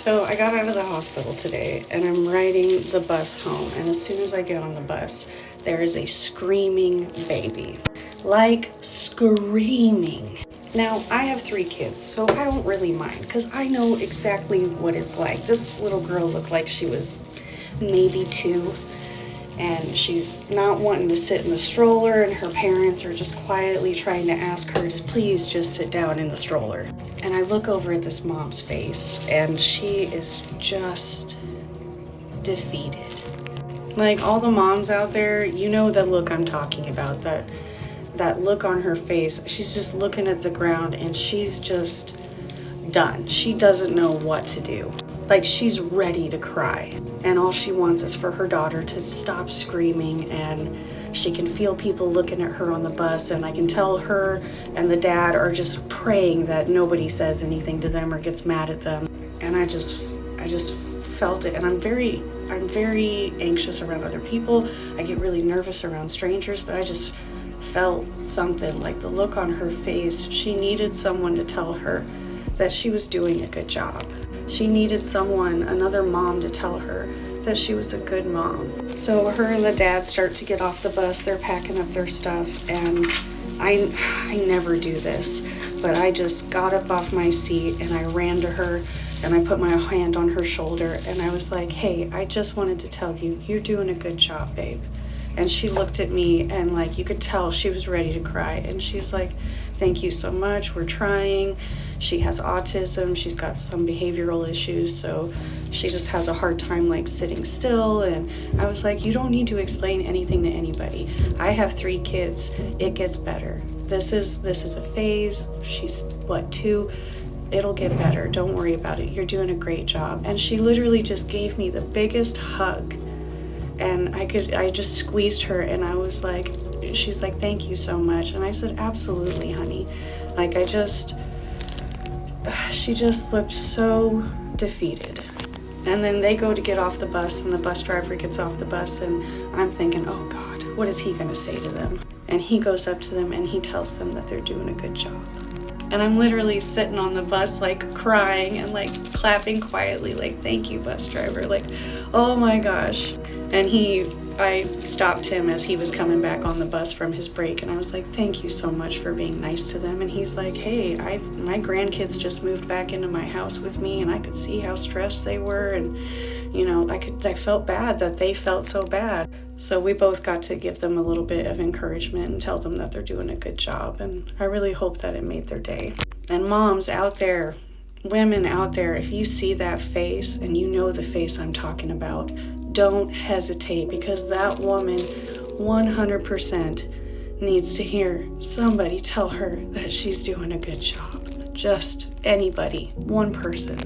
So I got out of the hospital today and I'm riding the bus home, and as soon as I get on the bus, there is a screaming baby. Like screaming. Now, I have 3 kids, so I don't really mind because I know exactly what it's like. This little girl looked like she was maybe 2, and she's not wanting to sit in the stroller, and her parents are just quietly trying to ask her to please just sit down in the stroller. And I look over at this mom's face, and she is just defeated. Like all the moms out there, you know the look I'm talking about, that look on her face. She's just looking at the ground and she's just done. She doesn't know what to do. Like she's ready to cry. And all she wants is for her daughter to stop screaming, and she can feel people looking at her on the bus, and I can tell her and the dad are just praying that nobody says anything to them or gets mad at them. And I just felt it, and I'm very anxious around other people. I get really nervous around strangers, but I just felt something, like the look on her face. She needed someone to tell her that she was doing a good job. She needed someone, another mom, to tell her that she was a good mom. So her and the dad start to get off the bus. They're packing up their stuff, and I never do this, but I just got up off my seat and I ran to her and I put my hand on her shoulder and I was like, hey, I just wanted to tell you, you're doing a good job, babe. And she looked at me and like you could tell she was ready to cry, and she's like, thank you so much, we're trying. She has autism, she's got some behavioral issues, so she just has a hard time like sitting still. And I was like, you don't need to explain anything to anybody. I have 3 kids, it gets better. This is a phase. She's 2? It'll get better, don't worry about it, you're doing a great job. And she literally just gave me the biggest hug, and I just squeezed her, and I was like, she's like, thank you so much. And I said, absolutely, honey. Like she just looked so defeated. And then they go to get off the bus, and the bus driver gets off the bus, and I'm thinking, oh God, what is he gonna say to them? And he goes up to them and he tells them that they're doing a good job. And I'm literally sitting on the bus like crying and like clapping quietly, like, thank you, bus driver, like, oh my gosh. And I stopped him as he was coming back on the bus from his break, and I was like, thank you so much for being nice to them. And he's like, hey, my grandkids just moved back into my house with me, and I could see how stressed they were, and you know, I felt bad that they felt so bad. So we both got to give them a little bit of encouragement and tell them that they're doing a good job, and I really hope that it made their day. And moms out there, women out there, if you see that face and you know the face I'm talking about, don't hesitate, because that woman 100% needs to hear somebody tell her that she's doing a good job. Just anybody, one person.